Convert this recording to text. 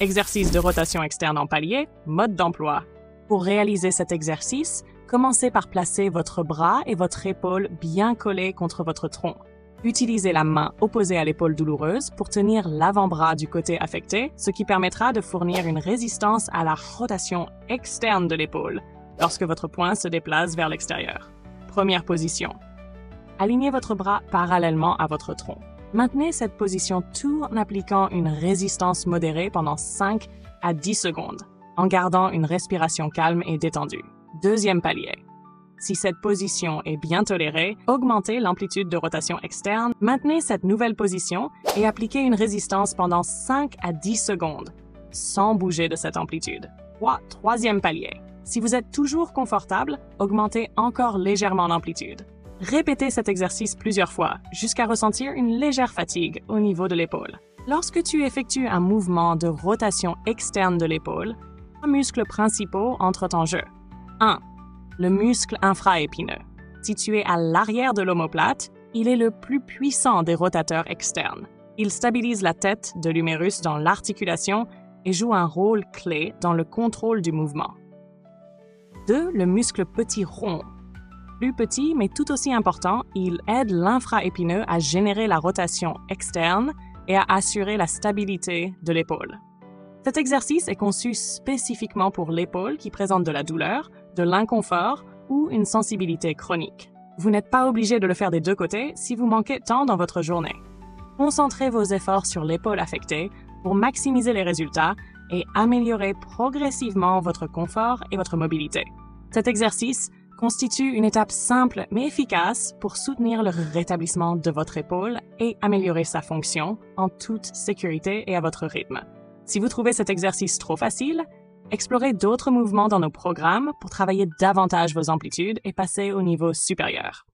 Exercice de rotation externe en palier, mode d'emploi. Pour réaliser cet exercice, commencez par placer votre bras et votre épaule bien collés contre votre tronc. Utilisez la main opposée à l'épaule douloureuse pour tenir l'avant-bras du côté affecté, ce qui permettra de fournir une résistance à la rotation externe de l'épaule lorsque votre poing se déplace vers l'extérieur. Première position. Alignez votre bras parallèlement à votre tronc. Maintenez cette position tout en appliquant une résistance modérée pendant 5 à 10 secondes, en gardant une respiration calme et détendue. Deuxième palier. Si cette position est bien tolérée, augmentez l'amplitude de rotation externe, maintenez cette nouvelle position et appliquez une résistance pendant 5 à 10 secondes, sans bouger de cette amplitude. Troisième palier. Si vous êtes toujours confortable, augmentez encore légèrement l'amplitude. Répétez cet exercice plusieurs fois, jusqu'à ressentir une légère fatigue au niveau de l'épaule. Lorsque tu effectues un mouvement de rotation externe de l'épaule, trois muscles principaux entrent en jeu. 1. Le muscle infraépineux. Situé à l'arrière de l'omoplate, il est le plus puissant des rotateurs externes. Il stabilise la tête de l'humérus dans l'articulation et joue un rôle clé dans le contrôle du mouvement. 2. Le muscle petit rond. Plus petit mais tout aussi important, il aide l'infraépineux à générer la rotation externe et à assurer la stabilité de l'épaule. Cet exercice est conçu spécifiquement pour l'épaule qui présente de la douleur, de l'inconfort ou une sensibilité chronique. Vous n'êtes pas obligé de le faire des deux côtés si vous manquez de temps dans votre journée. Concentrez vos efforts sur l'épaule affectée pour maximiser les résultats et améliorer progressivement votre confort et votre mobilité. Cet exercice constitue une étape simple mais efficace pour soutenir le rétablissement de votre épaule et améliorer sa fonction en toute sécurité et à votre rythme. Si vous trouvez cet exercice trop facile, explorez d'autres mouvements dans nos programmes pour travailler davantage vos amplitudes et passer au niveau supérieur.